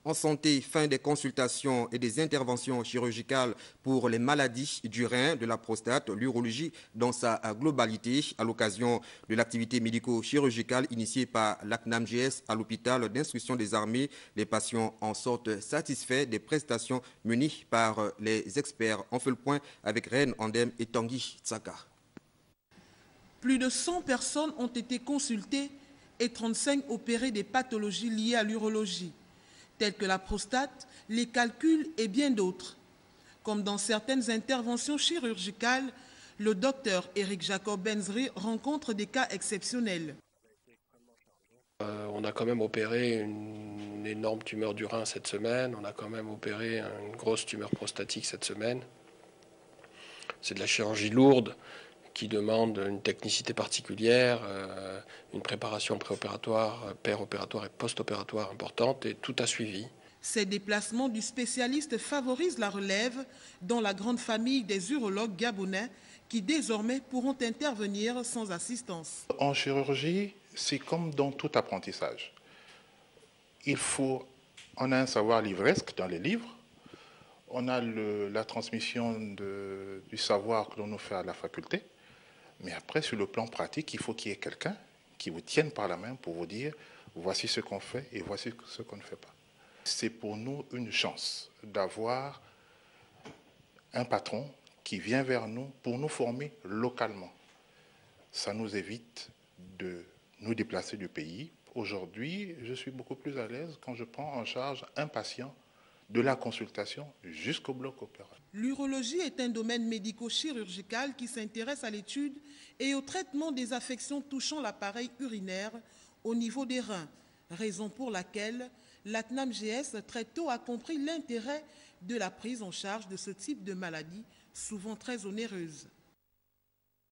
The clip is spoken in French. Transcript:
En santé, fin des consultations et des interventions chirurgicales pour les maladies du rein, de la prostate, l'urologie dans sa globalité à l'occasion de l'activité médico-chirurgicale initiée par l'ACNAMGS à l'hôpital d'instruction des armées. Les patients en sortent satisfaits des prestations menées par les experts. On fait le point avec Reine Andem et Tanguy Tsaka. Plus de 100 personnes ont été consultées et 35 opérées des pathologies liées à l'urologie, telles que la prostate, les calculs et bien d'autres. Comme dans certaines interventions chirurgicales, le docteur Éric Jacob Benzri rencontre des cas exceptionnels. On a quand même opéré une énorme tumeur du rein cette semaine, on a quand même opéré une grosse tumeur prostatique cette semaine. C'est de la chirurgie lourde qui demande une technicité particulière, une préparation préopératoire, péropératoire et post-opératoire importante, et tout a suivi. Ces déplacements du spécialiste favorisent la relève dans la grande famille des urologues gabonais qui désormais pourront intervenir sans assistance. En chirurgie, c'est comme dans tout apprentissage. On a un savoir livresque dans les livres, on a la transmission du savoir que l'on nous fait à la faculté, mais après, sur le plan pratique, il faut qu'il y ait quelqu'un qui vous tienne par la main pour vous dire « voici ce qu'on fait et voici ce qu'on ne fait pas ». C'est pour nous une chance d'avoir un patron qui vient vers nous pour nous former localement. Ça nous évite de nous déplacer du pays. Aujourd'hui, je suis beaucoup plus à l'aise quand je prends en charge un patient de la consultation jusqu'au bloc opératoire. L'urologie est un domaine médico-chirurgical qui s'intéresse à l'étude et au traitement des affections touchant l'appareil urinaire au niveau des reins, raison pour laquelle l'ACNAMGS très tôt a compris l'intérêt de la prise en charge de ce type de maladie, souvent très onéreuse.